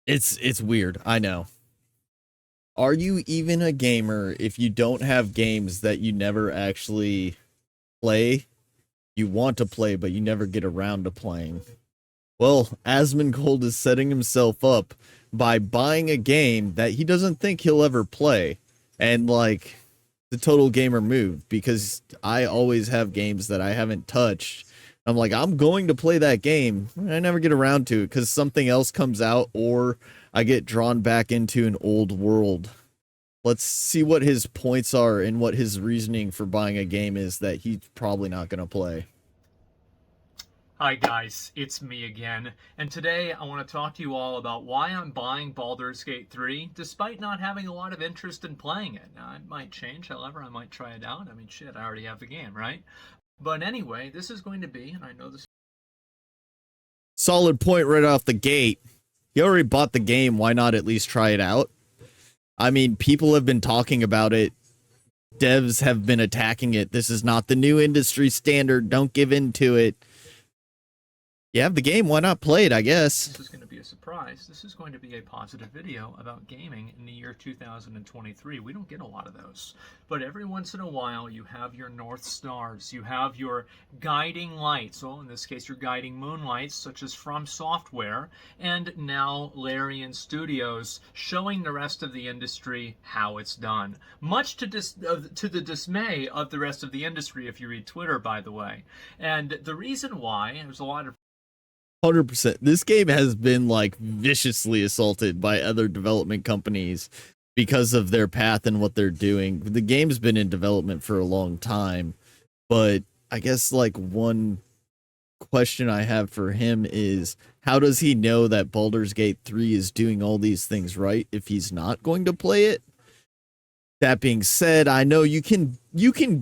It's weird. I know. Are you even a gamer if you don't have games that you never actually play? You want to play, but you never get around to playing. Well, Asmongold is setting himself up by buying a game that he doesn't think he'll ever play. And like the total gamer move, because I always have games that I haven't touched. I'm like, I'm going to play that game. I never get around to it because something else comes out or I get drawn back into an old world. Let's see what his points are and what his reasoning for buying a game is that he's probably not going to play. Hi guys, it's me again, and today I want to talk to you all about why I'm buying Baldur's Gate 3 despite not having a lot of interest in playing it. Now, it might change, however, I might try it out. I mean, shit, I already have the game, right? But anyway, this is going to be, and I know this. Solid point right off the gate. You already bought the game. Why not at least try it out? I mean, people have been talking about it. Devs have been attacking it. This is not the new industry standard. Don't give in to it. You have the game. Why not play it, I guess? This is going to be a surprise. This is going to be a positive video about gaming in the year 2023. We don't get a lot of those. But every once in a while, you have your North Stars. You have your guiding lights. Well, in this case, your guiding moonlights, such as From Software, and now Larian Studios, showing the rest of the industry how it's done. Much to the dismay of the rest of the industry, if you read Twitter, by the way. And the reason why, there's a lot of 100%. This game has been like viciously assaulted by other development companies because of their path and what they're doing. The game's been in development for a long time, but I guess like one question I have for him is how does he know that Baldur's Gate 3 is doing all these things right if he's not going to play it? That being said, I know you can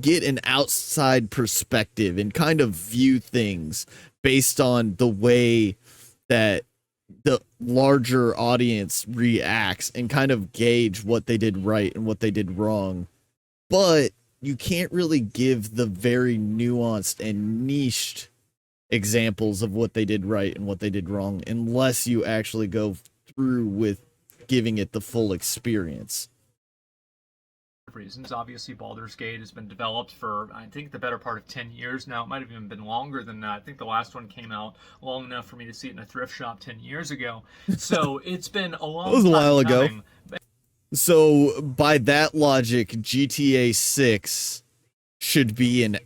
get an outside perspective and kind of view things based on the way that the larger audience reacts and kind of gauge what they did right and what they did wrong. But you can't really give the very nuanced and niched examples of what they did right and what they did wrong unless you actually go through with giving it the full experience. reasons. Obviously, Baldur's Gate has been developed for, I think, the better part of 10 years now. It might have even been longer than that. I think the last one came out long enough for me to see it in a thrift shop 10 years ago. So it's been a That long was a time while ago. coming. So by that logic, GTA 6 should be an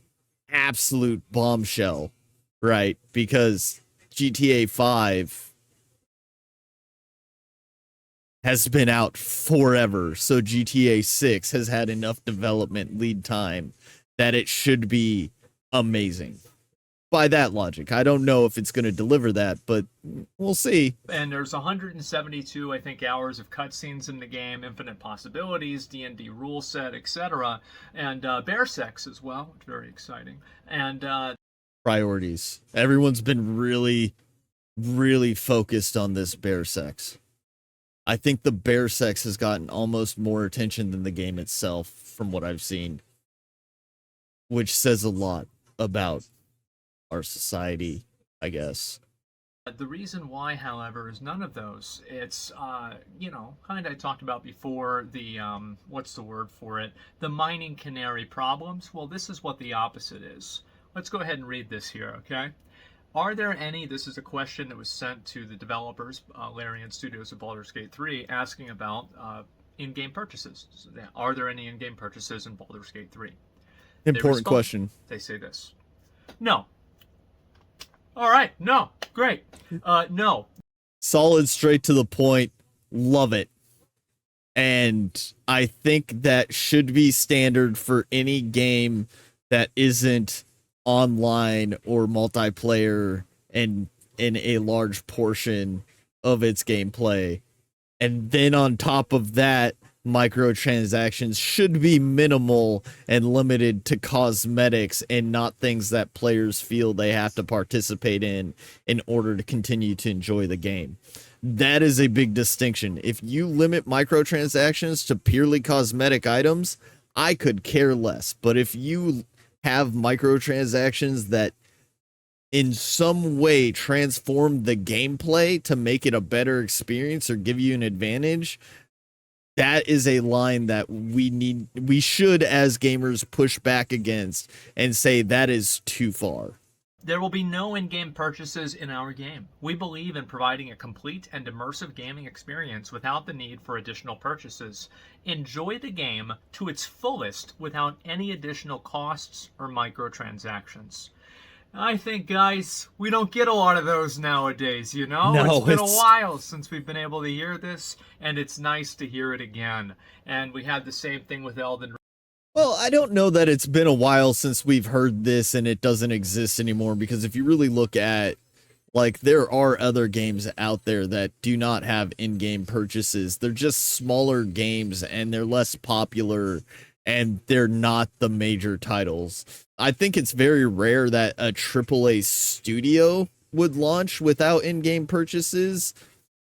absolute bombshell, right? Because GTA 5 has been out forever. So GTA 6 has had enough development lead time that it should be amazing. By that logic, I don't know if it's going to deliver that, but we'll see. And there's 172, I think, hours of cutscenes in the game, infinite possibilities, D&D rule set, etc., and bear sex as well, which is very exciting. And Priorities. Everyone's been really, really focused on this bear sex. I think the bear sex has gotten almost more attention than the game itself, from what I've seen, which says a lot about our society, I guess. the reason why, however, is none of those. It's, kind of I talked about before, the, what's the word for it? The mining canary problems. Well, this is what the opposite is. Let's go ahead and read this here, okay? Are there any, this is a question that was sent to the developers, Larian Studios of Baldur's Gate 3, asking about in-game purchases. So, are there any in-game purchases in Baldur's Gate 3? Important question. They say this. No. All right. No. Great. No. Solid, straight to the point. Love it. And I think that should be standard for any game that isn't online or multiplayer and in a large portion of its gameplay. And then on top of that, microtransactions should be minimal and limited to cosmetics and not things that players feel they have to participate in order to continue to enjoy the game. That is a big distinction. If you limit microtransactions to purely cosmetic items, I could care less. But if you have microtransactions that in some way transform the gameplay to make it a better experience or give you an advantage, that is a line that we should as gamers push back against and say that is too far. There will be no in-game purchases in our game. We believe in providing a complete and immersive gaming experience without the need for additional purchases. Enjoy the game to its fullest without any additional costs or microtransactions. I think, guys, we don't get a lot of those nowadays, you know? No, it's been a while since we've been able to hear this, and it's nice to hear it again. And we had the same thing with Elden Ring. Well, I don't know that it's been a while since we've heard this and it doesn't exist anymore, because if you really look at, like, there are other games out there that do not have in-game purchases. They're just smaller games and they're less popular and they're not the major titles. I think it's very rare that a AAA studio would launch without in-game purchases,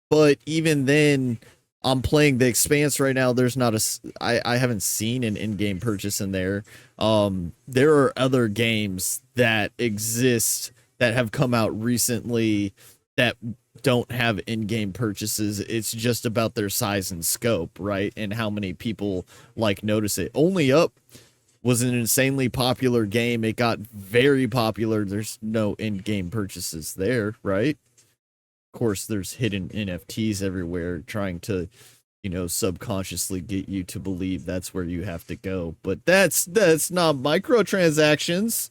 but even then, I'm playing The Expanse right now. There's not I haven't seen an in-game purchase in there. There are other games that exist that have come out recently that don't have in-game purchases. It's just about their size and scope, right? And how many people like notice it. Only Up was an insanely popular game. It got very popular. There's no in-game purchases there, right? Of course, there's hidden NFTs everywhere trying to, you know, subconsciously get you to believe that's where you have to go. But that's not microtransactions.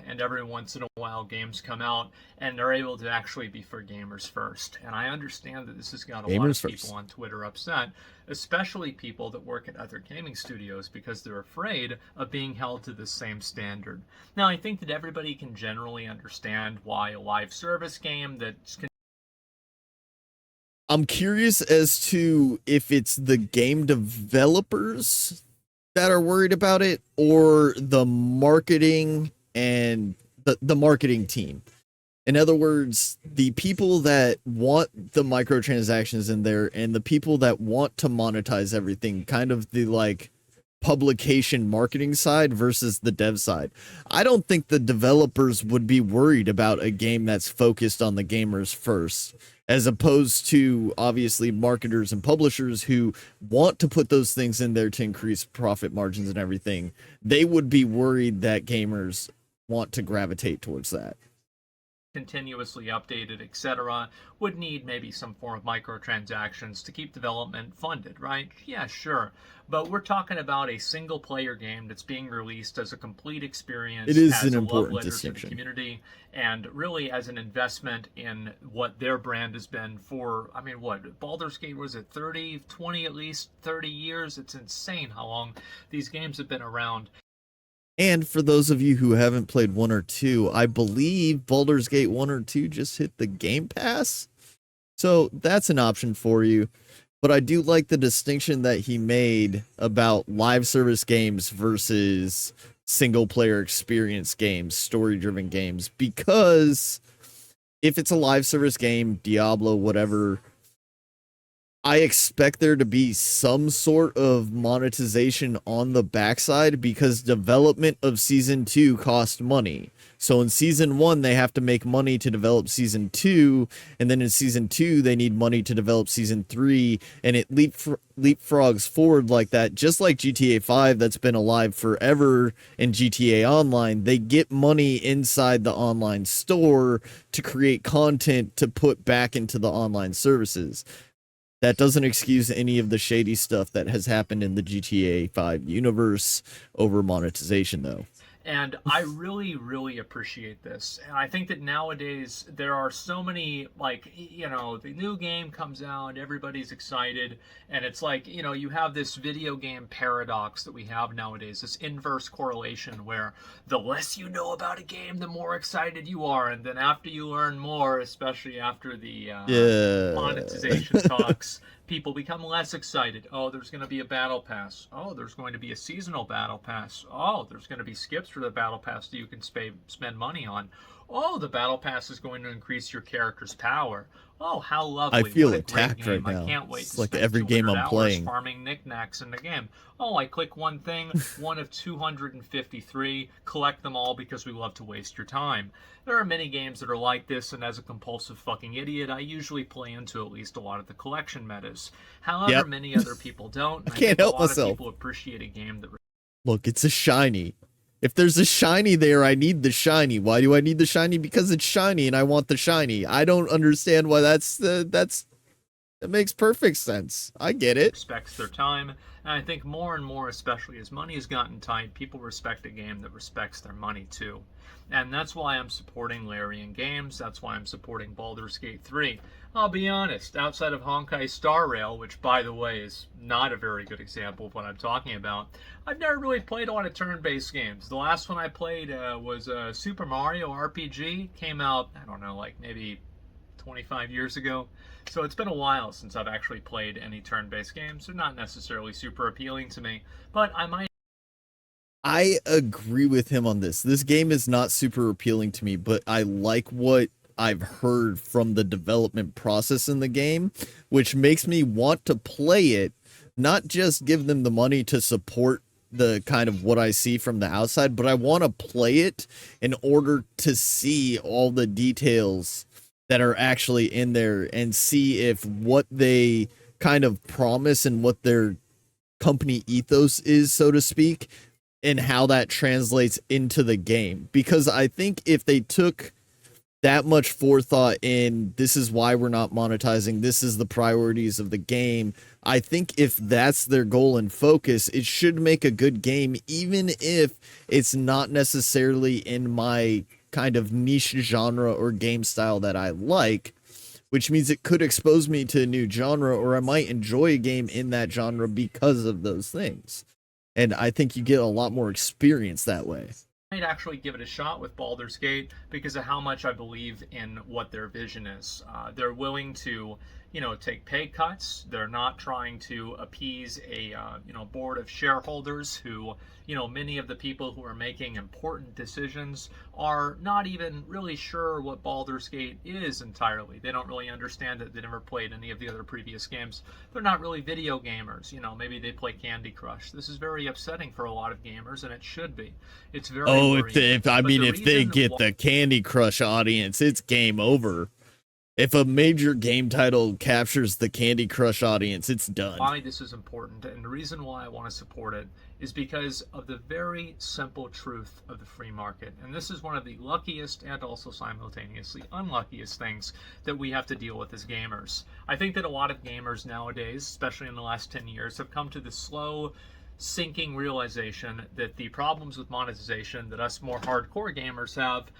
And every once in a while games come out and they're able to actually be for gamers first. And I understand that this has got a lot of people on Twitter upset, especially people that work at other gaming studios, because they're afraid of being held to the same standard. Now, I think that everybody can generally understand why a live service game that's I'm curious as to if it's the game developers that are worried about it or the marketing and the marketing team. In other words, the people that want the microtransactions in there and the people that want to monetize everything, kind of the like publication marketing side versus the dev side. I don't think the developers would be worried about a game that's focused on the gamers first, as opposed to obviously marketers and publishers who want to put those things in there to increase profit margins and everything. They would be worried that gamers want to gravitate towards that. Continuously updated, etc., would need maybe some form of microtransactions to keep development funded, right? Yeah, sure. But we're talking about a single player game that's being released as a complete experience. It is as an a important love letter distinction. to the community, and really as an investment in what their brand has been for, I mean, what, Baldur's Gate, was it 30, 20, at least 30 years? It's insane how long these games have been around. And for those of you who haven't played 1 or 2, I believe Baldur's Gate 1 or 2 just hit the Game Pass. So that's an option for you. But I do like the distinction that he made about live service games versus single player experience games, story-driven games. Because if it's a live service game, Diablo, whatever, I expect there to be some sort of monetization on the backside, because development of season 2 cost money. So in season 1, they have to make money to develop season 2, and then in season 2, they need money to develop season 3, and it leapfrogs forward like that. Just like GTA 5, that's been alive forever, and GTA Online, they get money inside the online store to create content to put back into the online services. That doesn't excuse any of the shady stuff that has happened in the GTA 5 universe over monetization, though. And I really, really appreciate this. And I think that nowadays there are so many, like, you know, the new game comes out, everybody's excited. And it's like, you know, you have this video game paradox that we have nowadays, this inverse correlation where the less you know about a game, the more excited you are. And then after you learn more, especially after the monetization talks, people become less excited. Oh, there's going to be a battle pass. Oh, there's going to be a seasonal battle pass. Oh, there's going to be skips for the battle pass that you can spend money on. Oh, the battle pass is going to increase your character's power. Oh, how I lovely. feel What a great attacked right game. I now. can't wait It's to like spend every game 200 I'm hours playing. farming knickknacks in the game. Oh, I click one thing, one of 253, collect them all because we love to waste your time. There are many games that are like this, and as a compulsive fucking idiot, I usually play into at least a lot of the collection metas. However, Yep. many other people don't, I and I can't think a help lot of myself. people appreciate a game that Look, it's a shiny. If there's a shiny there, I need the shiny. Why do I need the shiny? Because it's shiny and I want the shiny. I don't understand why that makes perfect sense. I get it. respects their time, and I think more and more, especially as money has gotten tight, people respect a game that respects their money too. And that's why I'm supporting Larian Games, that's why I'm supporting Baldur's Gate 3. I'll be honest, outside of Honkai Star Rail, which by the way is not a very good example of what I'm talking about, I've never really played a lot of turn-based games. The last one I played was Super Mario RPG, came out, I don't know, like maybe 25 years ago. So it's been a while since I've actually played any turn-based games. They're not necessarily super appealing to me, but I might. I agree with him on this. This game is not super appealing to me, but I like what I've heard from the development process in the game, which makes me want to play it, not just give them the money to support the kind of what I see from the outside, but I want to play it in order to see all the details that are actually in there and see if what they kind of promise and what their company ethos is, so to speak, and how that translates into the game. Because I think if they took that much forethought in this is why we're not monetizing, this is the priorities of the game, I think if that's their goal and focus, it should make a good game, even if it's not necessarily in my kind of niche genre or game style that I like, which means it could expose me to a new genre, or I might enjoy a game in that genre because of those things. And I think you get a lot more experience that way. Might actually give it a shot with Baldur's Gate because of how much I believe in what their vision is. They're willing to, take pay cuts. They're not trying to appease a, board of shareholders who, many of the people who are making important decisions are not even really sure what Baldur's Gate is entirely. They don't really understand it. They never played any of the other previous games. They're not really video gamers. Maybe they play Candy Crush. This is very upsetting for a lot of gamers, and it should be. It's very if they get the Candy Crush audience, it's game over. If a major game title captures the Candy Crush audience, it's done. Why this is important, and the reason why I want to support it, is because of the very simple truth of the free market. And this is one of the luckiest and also simultaneously unluckiest things that we have to deal with as gamers. I think that a lot of gamers nowadays, especially in the last 10 years, have come to the slow sinking realization that the problems with monetization that us more hardcore gamers have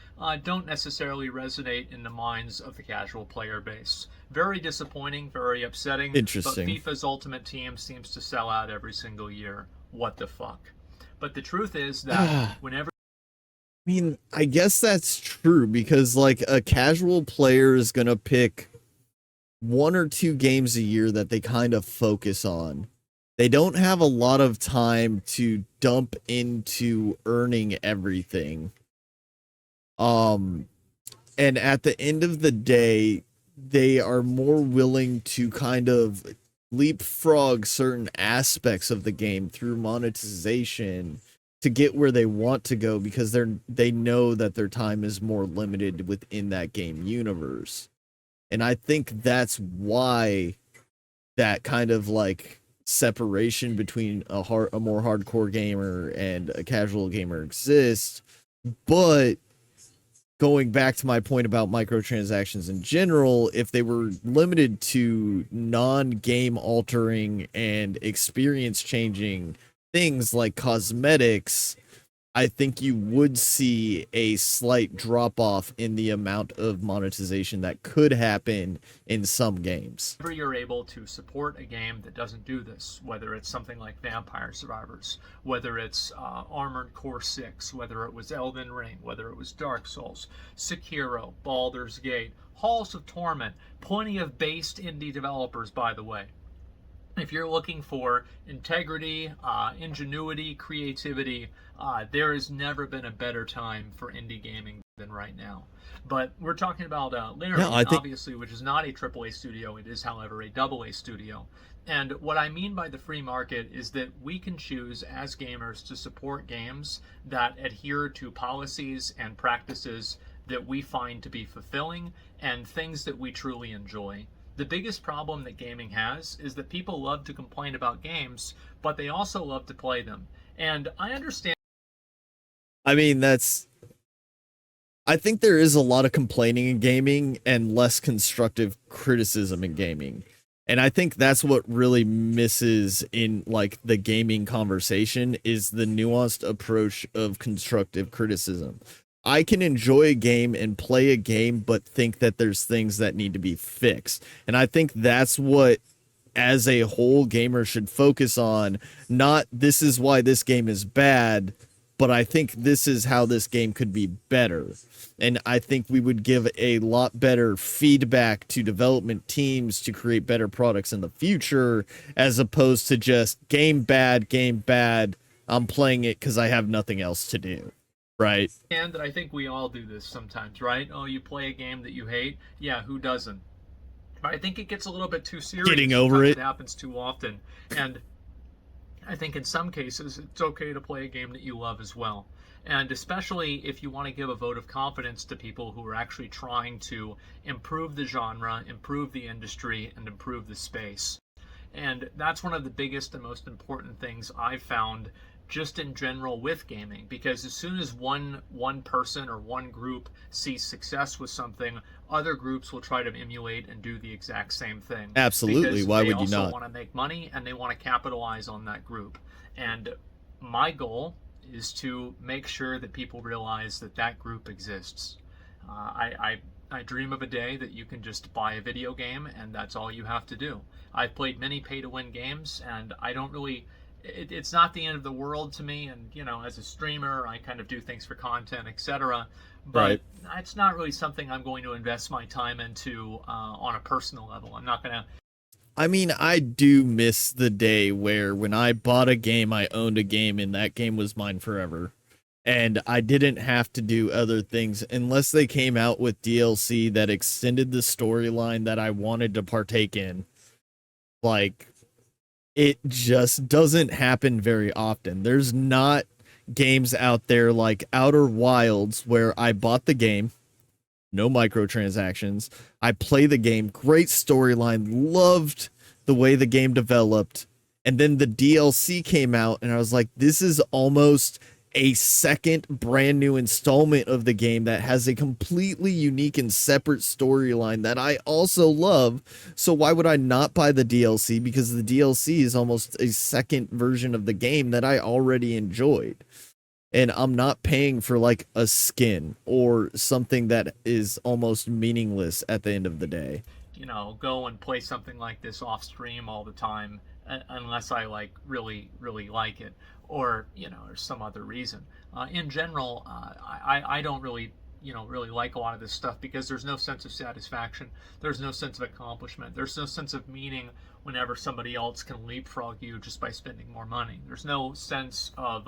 don't necessarily resonate in the minds of the casual player base. Very disappointing, very upsetting. Interesting. But FIFA's Ultimate Team seems to sell out every single year. What the fuck? But the truth is that whenever I guess that's true, because like a casual player is gonna pick one or two games a year that they kind of focus on. They don't have a lot of time to dump into earning everything. And at the end of the day, they are more willing to kind of leapfrog certain aspects of the game through monetization to get where they want to go, because they know that their time is more limited within that game universe. And I think that's why that kind of like separation between a more hardcore gamer and a casual gamer exists. But going back to my point about microtransactions in general, if they were limited to non-game altering and experience changing things like cosmetics, I think you would see a slight drop off in the amount of monetization that could happen in some games. whenever you're able to support a game that doesn't do this, whether it's something like Vampire Survivors, whether it's Armored Core 6, whether it was Elden Ring, whether it was Dark Souls, Sekiro, Baldur's Gate, Halls of Torment, plenty of based indie developers, by the way. If you're looking for integrity, ingenuity, creativity, there has never been a better time for indie gaming. than right now. But we're talking about Larry, Yeah, I think obviously, which is not a AAA studio. It is, however, a AA studio. And what I mean by the free market is that we can choose as gamers to support games that adhere to policies and practices that we find to be fulfilling and things that we truly enjoy. The biggest problem that gaming has is that people love to complain about games, but they also love to play them. And I understand. I mean that's I think there is a lot of complaining in gaming and less constructive criticism in gaming. And I think that's what really misses in like the gaming conversation is the nuanced approach of constructive criticism. I can enjoy a game and play a game but think that there's things that need to be fixed. And I think that's what as a whole gamer should focus on, not this is why this game is bad, but I think this is how this game could be better. And I think we would give a lot better feedback to development teams to create better products in the future, as opposed to just game bad. I'm playing it because I have nothing else to do. Right. And I think we all do this sometimes, right? Oh, you play a game that you hate? Yeah, who doesn't? But I think it gets a little bit too serious. Getting over it. It happens too often. And I think in some cases it's okay to play a game that you love as well. And especially if you want to give a vote of confidence to people who are actually trying to improve the genre, improve the industry, and improve the space. And that's one of the biggest and most important things I've found just in general with gaming, because as soon as one person or one group sees success with something, other groups will try to emulate and do the exact same thing. Absolutely. Why would you not? They also want to make money and they want to capitalize on that group. And my goal is to make sure that people realize that that group exists. I dream of a day that you can just buy a video game and that's all you have to do. I've played many pay-to-win games and I don't really it's not the end of the world to me, and you know, as a streamer I kind of do things for content, etc., but right. It's not really something I'm going to invest my time into on a personal level. I'm not going to. I mean, I do miss the day where when I bought a game, I owned a game and that game was mine forever. And I didn't have to do other things unless they came out with DLC that extended the storyline that I wanted to partake in. Like, it just doesn't happen very often. There's not games out there like Outer Wilds where I bought the game, no microtransactions. I play the game, great storyline, loved the way the game developed. And then the DLC came out and I was like, this is almost a second brand new installment of the game that has a completely unique and separate storyline that I also love. So why would I not buy the DLC? Because the DLC is almost a second version of the game that I already enjoyed. And I'm not paying for like a skin or something that is almost meaningless at the end of the day. You know, go and play something like this off stream all the time unless I like really like it, or you know, or some other reason. In general, I don't really really like a lot of this stuff because there's no sense of satisfaction, there's no sense of accomplishment, there's no sense of meaning whenever somebody else can leapfrog you just by spending more money. There's no sense of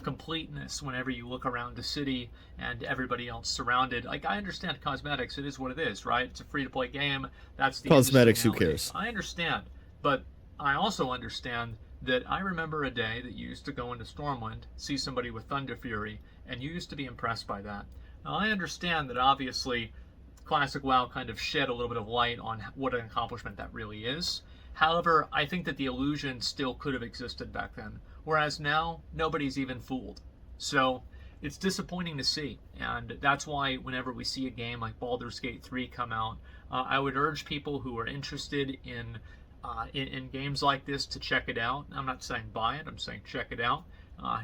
completeness whenever you look around the city and everybody else surrounded. Like, I understand cosmetics, it is what it is, right? It's a free-to-play game. That's the cosmetics. Who cares? I understand, but I also understand that I remember a day that you used to go into Stormwind, see somebody with Thunder Fury, and you used to be impressed by that. Now, I understand that obviously Classic WoW kind of shed a little bit of light on what an accomplishment that really is. However, I think that the illusion still could have existed back then, whereas now, nobody's even fooled. So, it's disappointing to see, and that's why whenever we see a game like Baldur's Gate 3 come out, I would urge people who are interested in games like this to check it out. I'm not saying buy it, I'm saying check it out.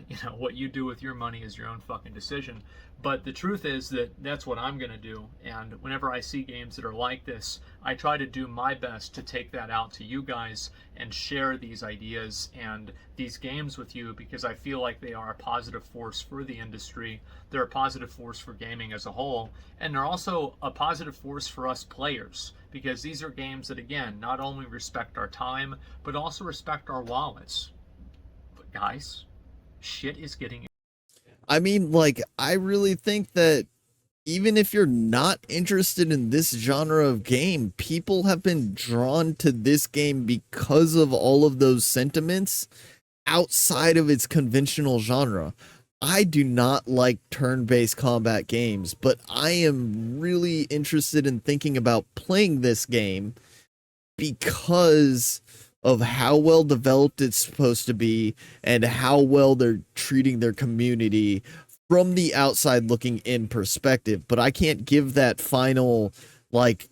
You know, what you do with your money is your own fucking decision. But the truth is that that's what I'm going to do. And whenever I see games that are like this, I try to do my best to take that out to you guys and share these ideas and these games with you, because I feel like they are a positive force for the industry. They're a positive force for gaming as a whole. And they're also a positive force for us players, because these are games that, again, not only respect our time, but also respect our wallets. But guys, shit is getting. I mean, like, I really think that even if you're not interested in this genre of game, people have been drawn to this game because of all of those sentiments outside of its conventional genre. I do not like turn-based combat games, but I am really interested in thinking about playing this game because of how well developed it's supposed to be and how well they're treating their community from the outside looking in perspective. But I can't give that final, like,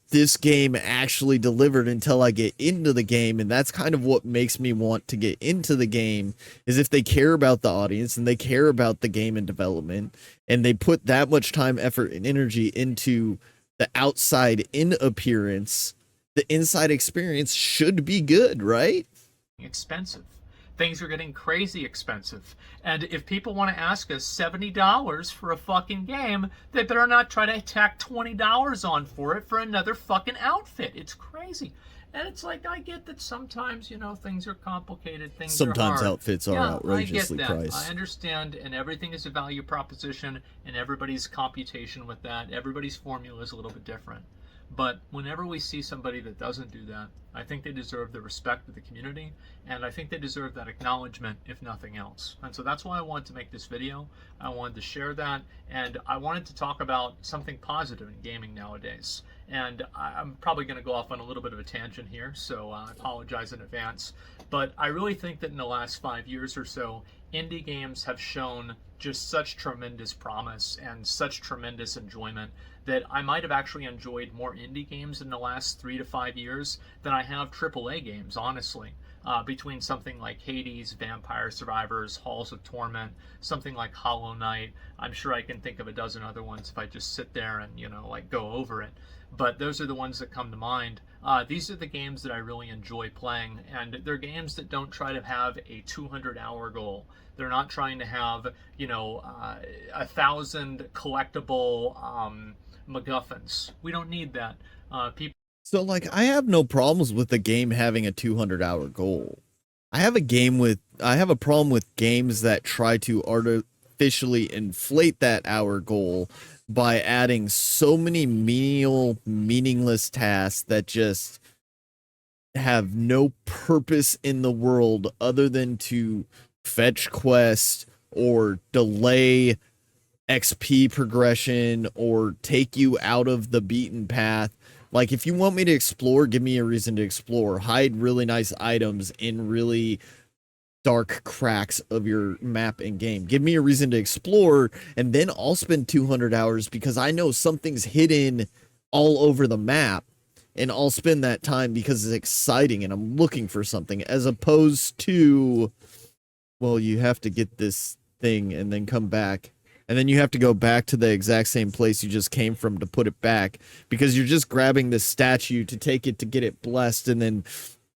this game actually delivered until I get into the game. And that's kind of what makes me want to get into the game, is if they care about the audience and they care about the game and development and they put that much time, effort, and energy into the outside in appearance, the inside experience should be good, right? Expensive. Things are getting crazy expensive. And if people want to ask us $70 for a fucking game, they better not try to tack $20 on for it for another fucking outfit. It's crazy. And it's like, I get that sometimes, you know, things are complicated, things Sometimes are hard. outfits are outrageously I get that. priced. I understand, and everything is a value proposition, and everybody's computation with that, everybody's formula is a little bit different. But whenever we see somebody that doesn't do that, I think they deserve the respect of the community, and I think they deserve that acknowledgement, if nothing else. And so that's why I wanted to make this video. I wanted to share that, and I wanted to talk about something positive in gaming nowadays. And I'm probably going to go off on a little bit of a tangent here, so I apologize in advance. But I really think that in the last 5 years or so, indie games have shown just such tremendous promise and such tremendous enjoyment that I might have actually enjoyed more indie games in the last 3 to 5 years than I have AAA games, honestly. Between something like Hades, Vampire Survivors, Halls of Torment, something like Hollow Knight, I'm sure I can think of a dozen other ones if I just sit there and, you know, like go over it. But those are the ones that come to mind. These are the games that I really enjoy playing, and they're games that don't try to have a 200-hour goal. They're not trying to have, you know, 1,000 collectible MacGuffins. We don't need that. People. So, like, I have no problems with the game having a 200-hour goal. I have a problem with games that try to artificially inflate that hour goal by adding so many menial, meaningless tasks that just have no purpose in the world other than to fetch quests or delay XP progression or take you out of the beaten path. Like, if you want me to explore, give me a reason to explore. Hide really nice items in really dark cracks of your map and game. Give me a reason to explore, and then I'll spend 200 hours because I know something's hidden all over the map, and I'll spend that time because it's exciting and I'm looking for something, as opposed to, well, you have to get this thing and then come back. And then you have to go back to the exact same place you just came from to put it back, because you're just grabbing this statue to take it to get it blessed and then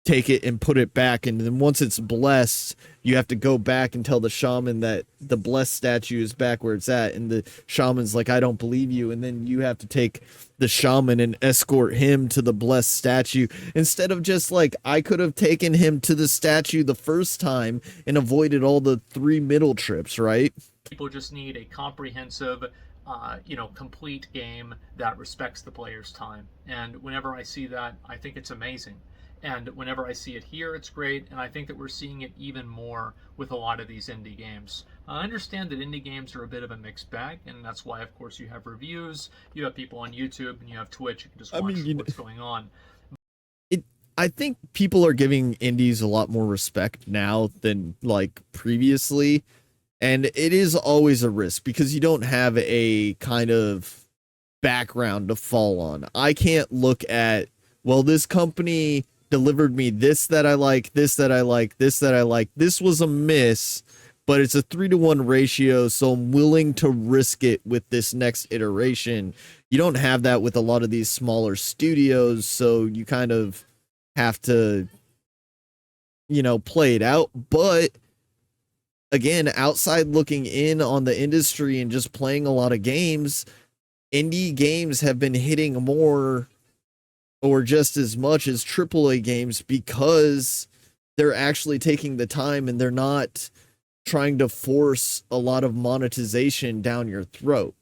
take it and put it back. And then once it's blessed, you have to go back and tell the shaman that the blessed statue is back where it's at. And the shaman's like, I don't believe you. And then you have to take the shaman and escort him to the blessed statue, instead of just like, I could have taken him to the statue the first time and avoided all the 3 middle trips, right? People just need a comprehensive, you know, complete game that respects the player's time. And whenever I see that, I think it's amazing. And whenever I see it here, it's great. And I think that we're seeing it even more with a lot of these indie games. I understand that indie games are a bit of a mixed bag, and that's why, of course, you have reviews, you have people on YouTube, and you have Twitch. You can just watch what's going on. I think people are giving indies a lot more respect now than like previously. And it is always a risk because you don't have a kind of background to fall on. I can't look at, well, this company delivered me this that I like, this that I like, this that I like. This was a miss, but it's a 3-to-1 ratio, so I'm willing to risk it with this next iteration. You don't have that with a lot of these smaller studios, so you kind of have to, you know, play it out. But again, outside looking in on the industry and just playing a lot of games, indie games have been hitting more or just as much as AAA games because they're actually taking the time and they're not trying to force a lot of monetization down your throat.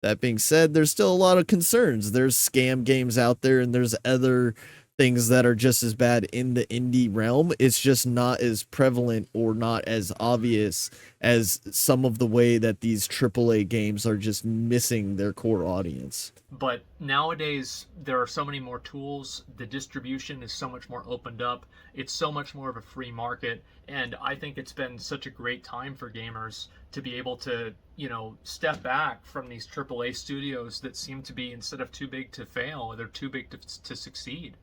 That being said, there's still a lot of concerns. There's scam games out there, and there's other things that are just as bad in the indie realm. It's just not as prevalent or not as obvious as some of the way that these AAA games are just missing their core audience. But nowadays, there are so many more tools. The distribution is so much more opened up. It's so much more of a free market. And I think it's been such a great time for gamers to be able to, step back from these AAA studios that seem to be, instead of too big to fail, they're too big to succeed.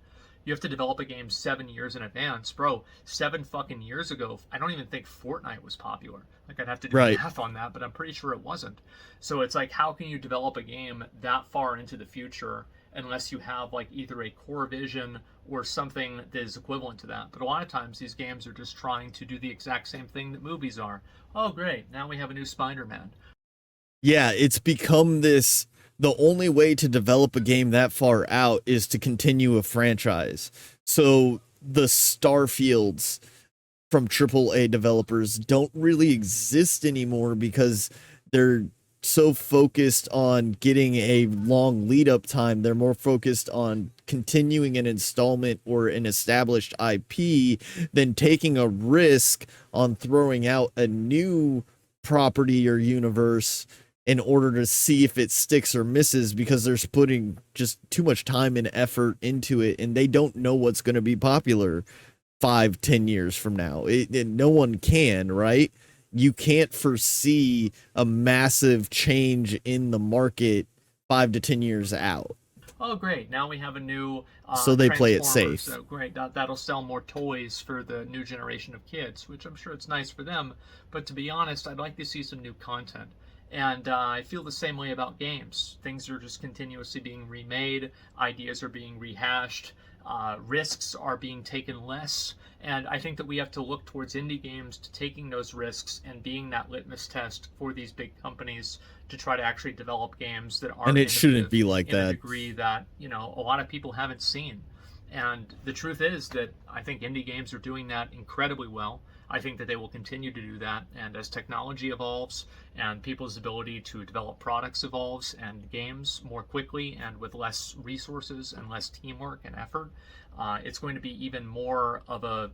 You have to develop a game 7 years in advance. Bro, 7 fucking years ago, I don't even think Fortnite was popular. Like, I'd have to do math on that, but I'm pretty sure it wasn't. So it's like, how can you develop a game that far into the future unless you have, like, either a core vision or something that is equivalent to that? But a lot of times, these games are just trying to do the exact same thing that movies are. Oh, great, now we have a new Spider-Man. Yeah, it's become this. The only way to develop a game that far out is to continue a franchise. So the Starfields from AAA developers don't really exist anymore because they're so focused on getting a long lead up time. They're more focused on continuing an installment or an established IP than taking a risk on throwing out a new property or universe in order to see if it sticks or misses, because they're putting just too much time and effort into it, and they don't know what's going to be popular 5-10 years from now. No one can, right? You can't foresee a massive change in the market 5 to 10 years out. Oh, great. Now we have a new so they play it safe. So great. That'll sell more toys for the new generation of kids, which I'm sure it's nice for them. But to be honest, I'd like to see some new content. And I feel the same way about games. Things are just continuously being remade, ideas are being rehashed, risks are being taken less. And I think that we have to look towards indie games to taking those risks and being that litmus test for these big companies to try to actually develop games that are, and it shouldn't be like in that, a degree that a lot of people haven't seen. And the truth is that I think indie games are doing that incredibly well. I think that they will continue to do that. And as technology evolves and people's ability to develop products evolves and games more quickly and with less resources and less teamwork and effort, it's going to be even more of a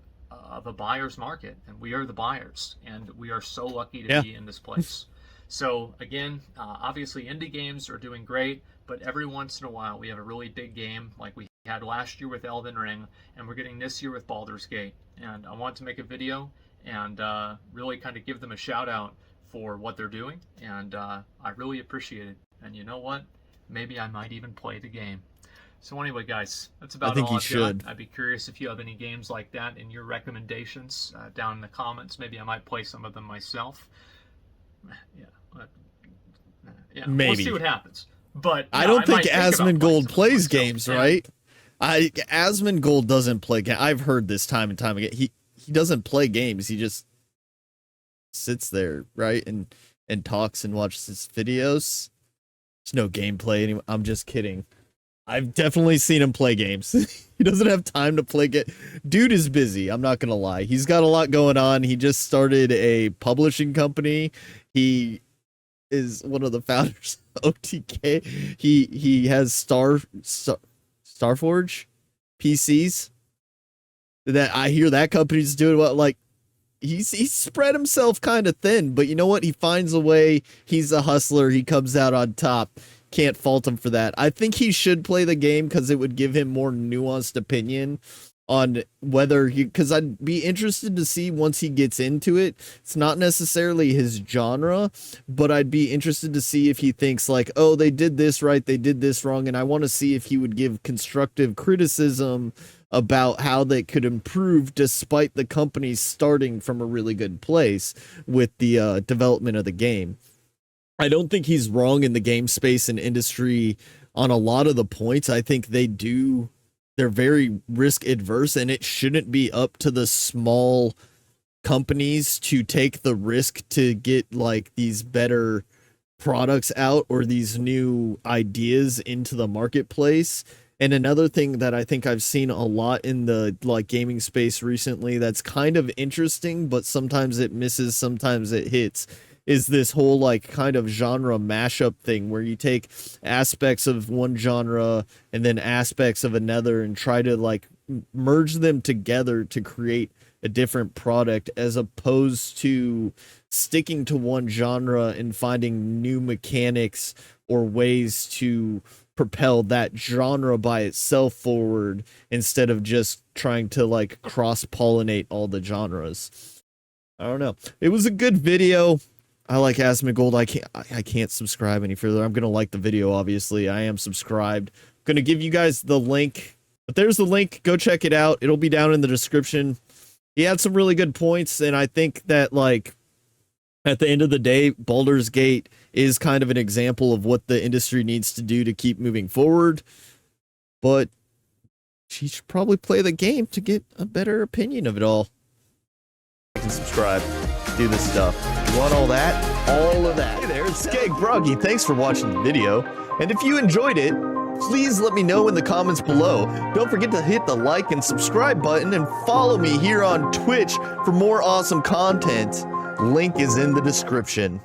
buyer's market. And we are the buyers. And we are so lucky to be in this place. So again, obviously indie games are doing great, but every once in a while we have a really big game like we had last year with Elden Ring, and we're getting this year with Baldur's Gate. And I want to make a video and really kind of give them a shout out for what they're doing, and I really appreciate it. And you know what? Maybe I might even play the game. So anyway, guys, that's about all I've got. I'd be curious if you have any games like that in your recommendations down in the comments. Maybe I might play some of them myself. Yeah, maybe. We'll see what happens. But I don't think Asmongold plays games, right? Asmongold doesn't play games. I've heard this time and time again. He doesn't play games. He just sits there, right, and talks and watches his videos. There's no gameplay anymore. I'm just kidding. I've definitely seen him play games. He doesn't have time to play Dude is busy. I'm not gonna lie. He's got a lot going on. He just started a publishing company. He is one of the founders of OTK. He has Starforge PCs. That I hear that company's doing well. Like he's spread himself kind of thin, but you know what? He finds a way. He's a hustler. He comes out on top. Can't fault him for that. I think he should play the game because it would give him more nuanced opinion on whether he, because I'd be interested to see once he gets into it. It's not necessarily his genre, but I'd be interested to see if he thinks like, oh, they did this right, they did this wrong, and I want to see if he would give constructive criticism about how they could improve despite the company starting from a really good place with the development of the game. I don't think he's wrong in the game space and industry on a lot of the points. I think they're very risk adverse, and it shouldn't be up to the small companies to take the risk to get like these better products out or these new ideas into the marketplace. And another thing that I think I've seen a lot in the like gaming space recently that's kind of interesting, but sometimes it misses, sometimes it hits, is this whole like kind of genre mashup thing where you take aspects of one genre and then aspects of another and try to like merge them together to create a different product, as opposed to sticking to one genre and finding new mechanics or ways to propel that genre by itself forward instead of just trying to like cross-pollinate all the genres. I don't know. It was a good video. I like Asmongold. I can't subscribe any further. I'm gonna like the video, obviously. I am subscribed. I'm gonna give you guys the link. But there's the link. Go check it out. It'll be down in the description. He had some really good points, and I think that like at the end of the day, Baldur's Gate is kind of an example of what the industry needs to do to keep moving forward. But she should probably play the game to get a better opinion of it all. Like and subscribe. Do this stuff. You want all that? All of that. Hey there, it's SkaggBragi. Thanks for watching the video. And if you enjoyed it, please let me know in the comments below. Don't forget to hit the like and subscribe button and follow me here on Twitch for more awesome content. Link is in the description.